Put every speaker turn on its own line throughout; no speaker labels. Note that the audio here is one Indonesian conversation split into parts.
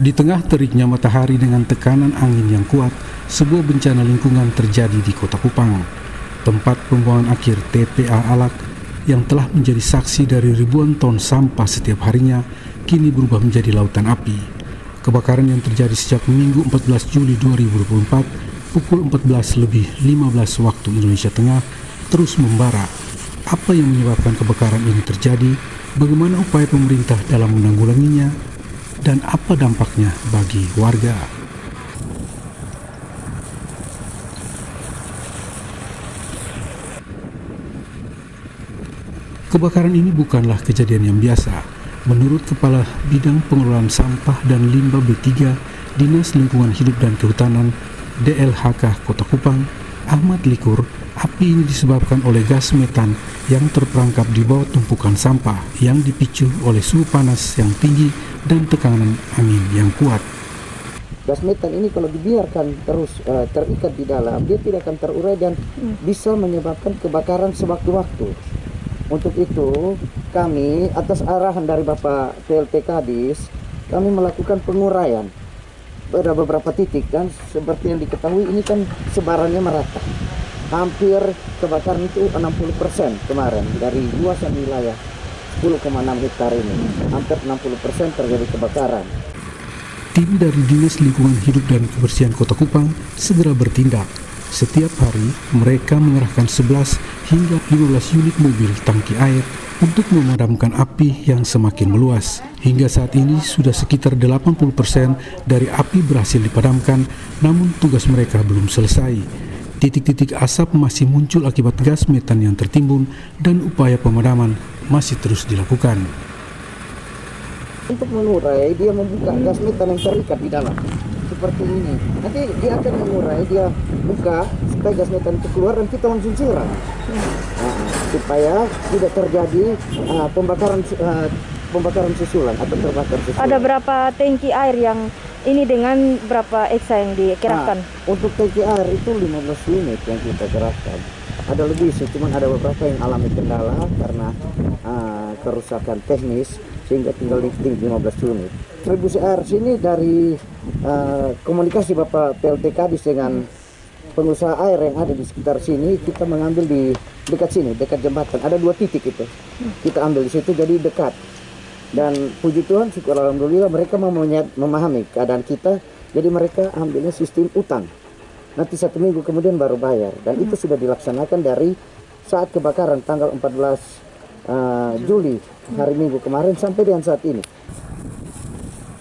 Di tengah teriknya matahari dengan tekanan angin yang kuat, sebuah bencana lingkungan terjadi di Kota Kupang. Tempat pembuangan akhir TPA Alak yang telah menjadi saksi dari ribuan ton sampah setiap harinya, kini berubah menjadi lautan api. Kebakaran yang terjadi sejak Minggu 14 Juli 2024, pukul 14.15 waktu Indonesia Tengah, terus membara. Apa yang menyebabkan kebakaran ini terjadi? Bagaimana upaya pemerintah dalam menanggulanginya? Dan apa dampaknya bagi warga? Kebakaran ini bukanlah kejadian yang biasa. Menurut Kepala Bidang Pengelolaan Sampah dan Limbah B3 Dinas Lingkungan Hidup dan Kehutanan DLHK Kota Kupang, Ahmad Likur, api ini disebabkan oleh gas metan yang terperangkap di bawah tumpukan sampah yang dipicu oleh suhu panas yang tinggi dan tekanan angin yang kuat.
Gas metan ini kalau dibiarkan terus terikat di dalam, dia tidak akan terurai dan bisa menyebabkan kebakaran sewaktu-waktu. Untuk itu, kami atas arahan dari Bapak PLT Kadis, kami melakukan penguraian pada beberapa titik, dan seperti yang diketahui ini kan sebarannya merata. Hampir kebakaran itu 60% kemarin dari luasan wilayah 10,6 hektar ini. Hampir 60% terjadi kebakaran.
Tim dari Dinas Lingkungan Hidup dan Kebersihan Kota Kupang segera bertindak. Setiap hari mereka mengerahkan 11 hingga 15 unit mobil tangki air untuk memadamkan api yang semakin meluas. Hingga saat ini sudah sekitar 80% dari api berhasil dipadamkan, namun tugas mereka belum selesai. Titik-titik asap masih muncul akibat gas metan yang tertimbun dan upaya pemadaman masih terus dilakukan.
Untuk mengurai, dia membuka gas metan yang terikat di dalam. Seperti ini. Nanti dia akan mengurai, dia buka supaya gas metan itu keluar dan kita langsung siram. Supaya tidak terjadi pembakaran susulan atau terbakar susulan.
Ada berapa tangki air yang ini dengan berapa eksa yang dikerahkan?
Untuk tangki air itu 15 unit yang kita kerahkan. Ada lebih sih, cuman ada beberapa yang alami kendala karena kerusakan teknis sehingga tinggal lifting 15 unit. Distribusi air sini dari komunikasi Bapak PLT Kadis dengan pengusaha air yang ada di sekitar sini, kita mengambil di dekat sini, dekat jembatan. Ada 2 titik itu. Kita ambil di situ jadi dekat. Dan puji Tuhan, syukur alhamdulillah mereka memahami keadaan kita, jadi mereka ambilnya sistem utang. Nanti 1 minggu kemudian baru bayar. Dan itu sudah dilaksanakan dari saat kebakaran tanggal 14 Juli, hari Minggu kemarin sampai dengan saat ini.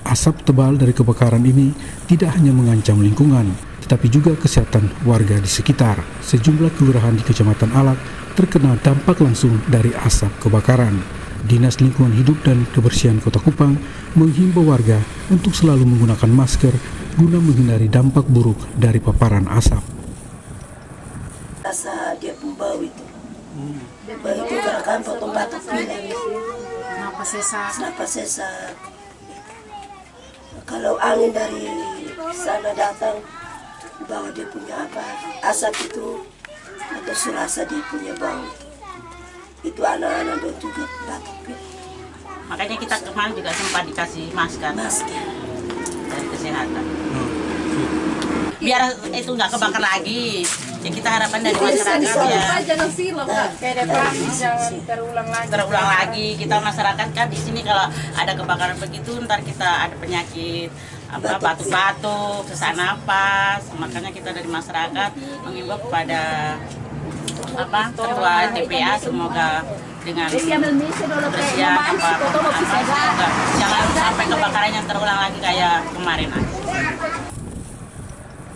Asap tebal dari kebakaran ini tidak hanya mengancam lingkungan, tetapi juga kesehatan warga di sekitar. Sejumlah kelurahan di Kecamatan Alak terkena dampak langsung dari asap kebakaran. Dinas Lingkungan Hidup dan Kebersihan Kota Kupang menghimbau warga untuk selalu menggunakan masker guna menghindari dampak buruk dari paparan asap.
Rasa dia pun bau itu. Bau itu karena potong batuk pilek. Napas sesak. Kalau angin dari sana datang, bawa dia punya asap itu, atau serasa dia punya bau. Itu anak-anak dan juga batuk.
Makanya kita kemarin juga sempat dikasih masker dari kesehatan. Biar itu nggak kebakar lagi. Ya kita harapan dari masyarakat ya.
Jangan silam, kayak jangan terulang lagi.
Kita masyarakat kan di sini kalau ada kebakaran begitu, ntar kita ada penyakit batuk-batuk, sesak napas. Makanya kita dari masyarakat mengimbau kepada ketua TPA semoga dengan kebersihan semoga jangan sampai kebakaran yang terulang lagi kayak kemarin aja.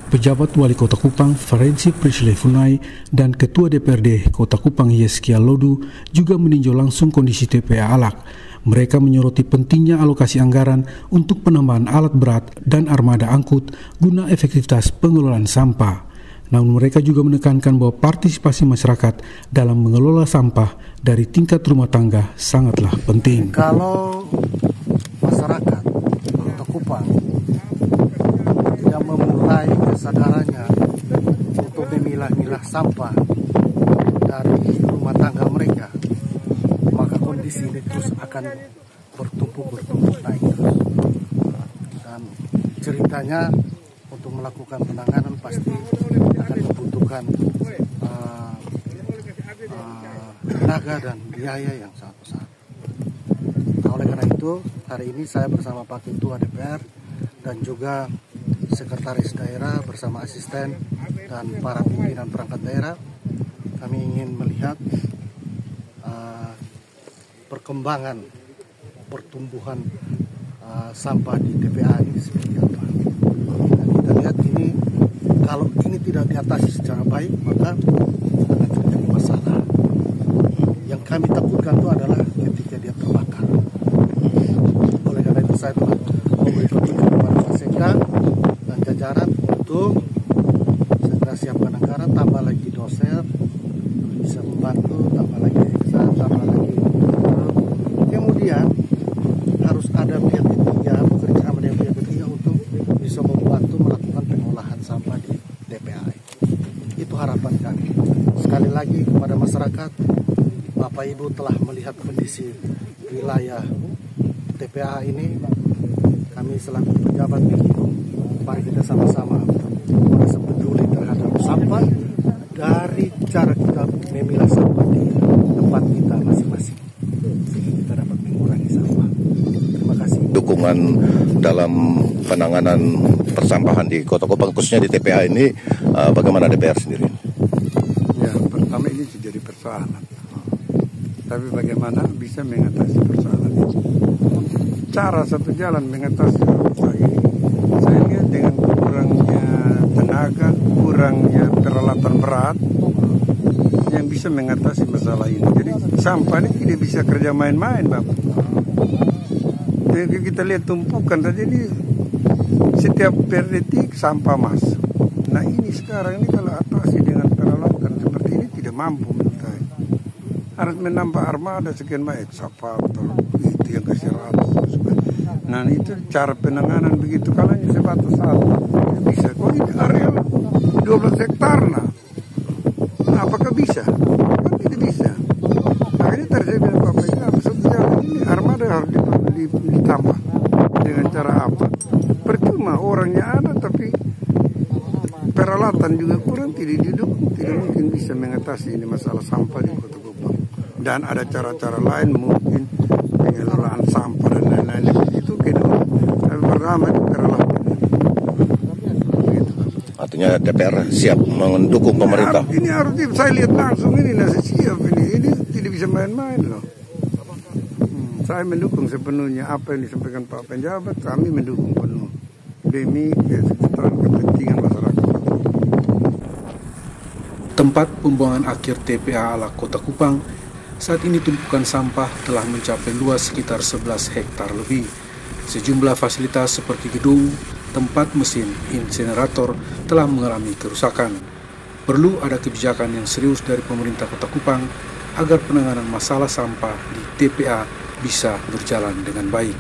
Pejabat Wali Kota Kupang, Ferenci Prislefunai, dan Ketua DPRD Kota Kupang, Yeskia Lodu, juga meninjau langsung kondisi TPA Alak. Mereka menyoroti pentingnya alokasi anggaran untuk penambahan alat berat dan armada angkut guna efektivitas pengelolaan sampah. Namun mereka juga menekankan bahwa partisipasi masyarakat dalam mengelola sampah dari tingkat rumah tangga sangatlah penting.
Kalau masyarakat Kota Kupang tidak memulai kesadarannya untuk memilah-milah sampah dari rumah tangga mereka, maka kondisi ini terus akan bertumpuk naik terus. Dan ceritanya untuk melakukan penanganan pasti akan membutuhkan tenaga dan biaya yang sangat besar. Nah, oleh karena itu, hari ini saya bersama Pak Ketua DPR dan juga Sekretaris Daerah bersama asisten dan para pimpinan perangkat daerah, kami ingin melihat perkembangan pertumbuhan sampah di TPA ini seperti apa. Dan kita lihat ini, kalau ini tidak diatasi secara baik, maka akan terjadi masalah. Yang kami takutkan itu adalah ketika dia terbakar. Oleh karena itu saya telah memberi petunjuk kepada Pak Sekda dan jajaran untuk segera siapkan anggaran, tambah lagi dosen, bisa membantu, tambah lagi eksan, tambah lagi. Kemudian harus ada pihak ketiga, bekerja sama dengan pihak ketiga untuk bisa membantu melakukan pengolahan sampah di TPA. Itu harapan kami. Sekali lagi kepada masyarakat, Bapak Ibu telah melihat kondisi wilayah TPA ini. Kami selaku pejabat bingung, mari kita sama-sama merasa peduli terhadap sampah dari cara kita memilah sampah di tempat kita masing-masing, sehingga kita dapat mengurangi sampah. Terima kasih.
Dukungan dalam penanganan persampahan di Kota Kupang, khususnya di TPA ini, bagaimana DPR sendiri?
Ya, pertama ini jadi persoalan. Tapi bagaimana bisa mengatasi persoalan itu? Cara satu jalan mengatasi persoalan ini, saya lihat dengan kurangnya tenaga, kurangnya peralatan berat yang bisa mengatasi masalah ini. Jadi sampah ini tidak bisa kerja main-main, Bapak. Jadi kita lihat tumpukan saja ini, setiap per detik sampah masuk. Nah ini sekarang ini kalau atasi dengan peralatan seperti ini tidak mampu menurut saya. Harus menambah armada sekian banyak, ekskavator, itu yang kasih ratus. Nah itu cara penanganan begitu, kalau hanya sebatas satu bisa. Kok ini area 12 hektar nah apakah bisa? Kan tidak bisa. Makanya tadi saya bilang Bapak ini satu jalan ini armada harus ditambah. Dengan cara apa? Percuma orangnya ada tapi peralatan juga kurang, tidak didukung, tidak mungkin bisa mengatasi ini masalah sampah di Kota Kupang. Dan ada cara-cara lain mungkin pengelolaan sampah dan lain-lain itu kedua. Tapi pertama itu peralatan.
Artinya DPR siap mendukung pemerintah.
Ini harus saya lihat langsung ini nasi siap ini tidak bisa main-main loh. Saya mendukung sepenuhnya apa yang disampaikan Pak Penjabat, kami mendukung penuh demi kesejahteraan kepentingan masyarakat.
Tempat pembuangan akhir TPA Alak Kota Kupang, saat ini tumpukan sampah telah mencapai luas sekitar 11 hektar lebih. Sejumlah fasilitas seperti gedung, tempat mesin, insinerator telah mengalami kerusakan. Perlu ada kebijakan yang serius dari pemerintah Kota Kupang agar penanganan masalah sampah di TPA bisa berjalan dengan baik.